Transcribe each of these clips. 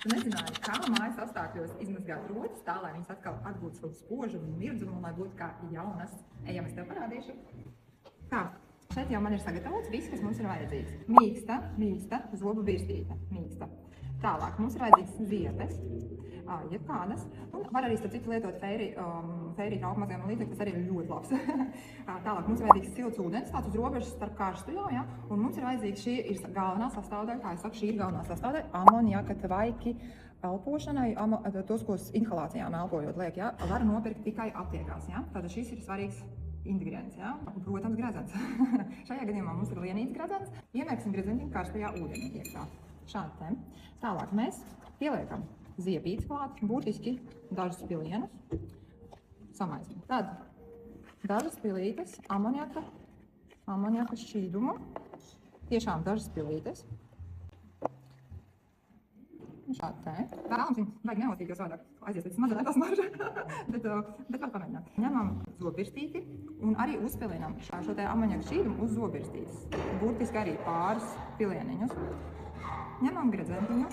Tu nezināji, kā mājas apstākļos izmazgāt rotas tā, lai viņas atkal atgūtu savu spožumu un mirdzumu, lai būtu kā jaunas. Ejam, es tev parādīšu. Tā, šeit jau man ir sagatavots viss, kas mums ir vajadzīgs. Mīksta, zobu virstīte, mīksta. Tālāk mums ir vajadzīgs ziepes, jebkādas, un var arī starp citu lietot fēri trauku mazajam līdzekļu, tas arī ir ļoti labs. Tālāk mums ir vajadzīgs silts ūdens, tāds uz robežas starp karstu jau, ja? Un mums ir vajadzīgs, šī ir galvenā sastāvdaļa, kā es saku, šī ir galvenā sastāvdaļa, amoniaka tvaiki elpošanai, tos, ko inhalācijām elpojot liek, ja? Var nopirkt tikai aptiekās, ja? Tātad šis ir svarīgs ingredients, ja? Un, protams, gredzens. Šajā gadījumā mums ir lienīts gredzens, iemēksim gredzentiņu karstajā ūdenī iekšā. Šādi te. Tālāk mēs pieliekam ziepītes klāt, būtiski dažus pilienus samaizam. Tad dažas pilītes amoniaka šķīdumu, tiešām dažas pilītes. Šādi te. Vēlams viņu vajag neotīt, jo savādāk aizies līdz mazā smarža, bet var pamēģināt. Ņemam zobvirstīti un arī uzpilinam šo te amoniaka šķīdumu uz zobvirstītes. Būtiski arī pāris pilieniņus. Ņemam gredzentiņu.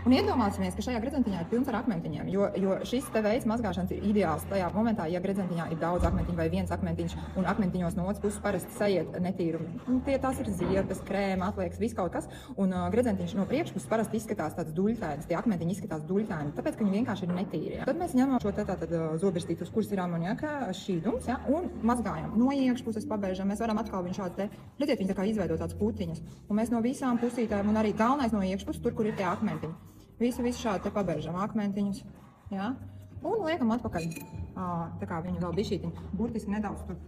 Un iedomāsimies, ka šajā gredzentiņā ir pilns ar akmentiņiem, jo šis te veids mazgāšanas ir ideāls tajā momentā, ja gredzentiņā ir daudz akmentiņu vai viens akmentiņš, un akmentiņos no otras puses parasti sajiet netīrumi. Tās ir ziepes, krēma, atliekas, viss kaut kas, un gredzentiņš no priekšpuses parasti izskatās tāds duļķains, tie akmentiņi izskatās duļķaini, tāpēc, ka viņi vienkārši ir netīri. Ja? Tad mēs ņemam šo tātad zobvirstīti, uz kuras ir amoniaka šķīdums, ja? Un mazgājam. No iekšpuses pabeižam, mēs varam atkal viņu šādi te, redziet, viņi tā kā izveido tāds putiņas, un mēs no visām pusītēm, un arī galvenais no iekšpuses, tur, kur ir tie akmentiņi. Visu šādi te pabeižam akmentiņus, ja? Un liekam atpakaļ, tā kā viņu vēl bišķītiņu, burtiski nedaudz tur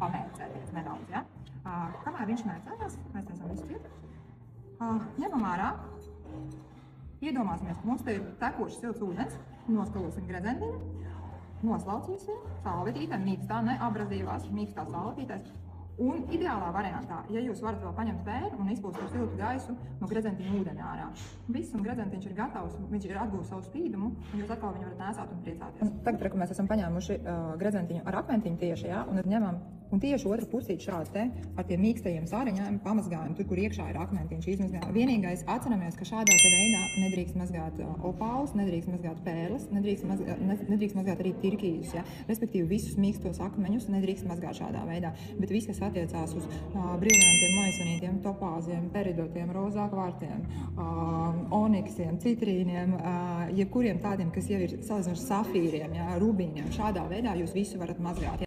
pamērcēties nedaudz, ja? Kamēr viņš mērcējās, mēs taisam visu ciet, ņemam ārā, iedomāsimies, ka mums te ir tekošs silts ūdens, noskalosim gredzentiņu, noslaucīsim salvetītēm, mīkstā, ne abrazīvās, mīkstā salvetītēs. Un ideālā variantā, ja jūs varat vēl paņemt vēru un izpūst ar siltu gaisu no gredzentiņa ūdeni ārā. Viss un gredzentiņš ir gatavs, viņš ir atguvis savu spīdumu, un jūs atkal viņu varat nēsāt un priecāties. Tagad, kad mēs esam paņēmuši gredzentiņu ar akmentiņu tieši, ja, un ņemam un tieši otru pusīt šādi te ar tiem mīkstajiem sāriņām pamazgājam, tur, kur iekšā ir akmentiņš izmazgājam. Vienīgais atceramies, ka šādā te veidā nedrīkst mazgāt opālus, nedrīkst mazgāt pērles, nedrīkst mazgāt arī tirkījus, ja. Respektīvi visus mīkstos akmeņus nedrīkst mazgāt šādā veidā, bet viss, kas attiecās uz brillantiem, maisanītiem, topāziem, peridotiem, rozā kvartiem, oniksiem, citrīniem, jebkuriem tādiem, kas jau ir salīdzinoši safīriem, ja, rubīniem, šādā veidā jūs visu varat mazgāt.